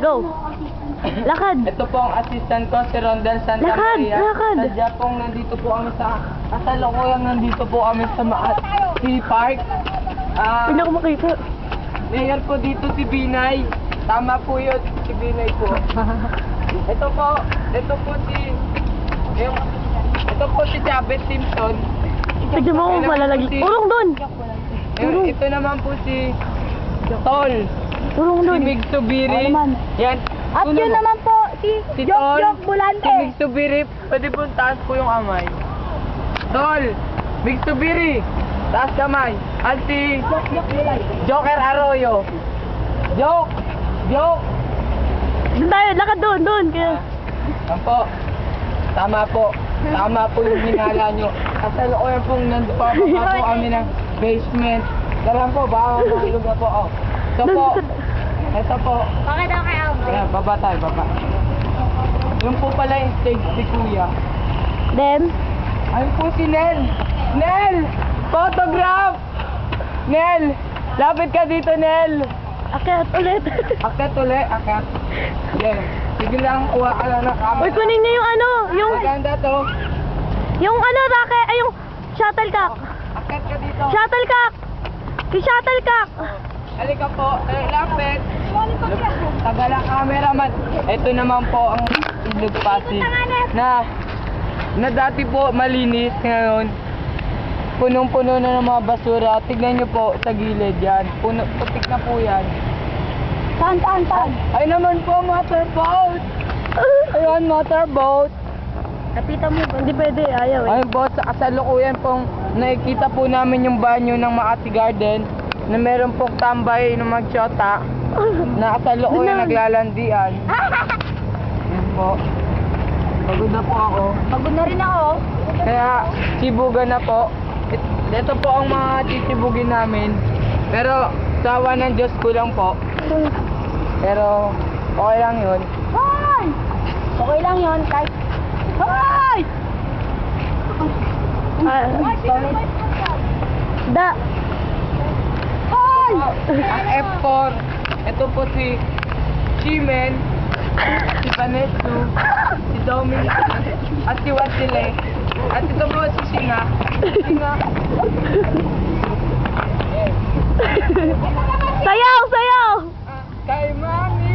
Go. Lakad. Ito po ang assistant ko, si Rondel Santa Lakad, Maria. lakad. Sadya pong nandito po kami sa kasalukuyang nandito po kami sa City Park. Hindi ako makita. Mayor po dito si Binay. Tama po yun, si Binay po. Ito po si Chavez Simpson. Tignan mo kung malalagay. Urong dun. Ito naman po si Tol. Urong Si dun. Mig Subiri. Yan. At yun naman po, si Tol. Jok Si Bulante. Mig Subiri. Pwede po taas po yung kamay. Tol. Mig Subiri. Taas kamay. At si Joker Arroyo. Joke. Dun tayo, lakad dun, dun. Kaya... Yan po. Tama po. Tama po yung hinala nyo. Kasalukuyan pong nandupapa po kami ng basement. Dalan po, baka mahulog na po. Oh. Ito po. Bakit daw kay Alvin? Ayan, baba tayo, baba. Yung po pala yung stage si Kuya. Then, Ayun po si Nel. Nel! Photograph! Nel! Lapit ka dito, Nel! akyat ulit. Akat ulit, akat. Yan. Sige lang, kuha ka lang ng camera. Uy, kunin niyo yung ano, Maganda to. yung ano, racket, ay yung shuttlecock. Akat ka dito. Shuttlecock! Yung shuttlecock! Halika po, lapit. Tagal ang cameraman. Ito naman po ang Ilog Pasig na dati po malinis, ngayon punong-puno na ng mga basura. Tignan nyo po sa gilid yan. Putik na po yan. Saan? Ay naman po, motorboat. Ayun, motorboat. Napita mo, hindi pwede, ayaw eh. Ayun po, sa kasalukuyan pong nakikita po namin yung banyo ng Makati Garden na meron pong tambay ng magsyota na kasalukuyan naglalandian. Yun po. Pagod na po ako. Pagod na rin ako. Kaya sibugan na po. Ito po ang mga sisibugin namin. Pero sawa ng Diyos ko lang po. Pero okay lang yun. Hoy! Okay lang yun, kahit... Hoy! Da. Hoy! Ang F4, ito po si Chimen, si Vanesu, si Dominic, at si Watile. At ito po si Singa. Sayaw! Kay Mami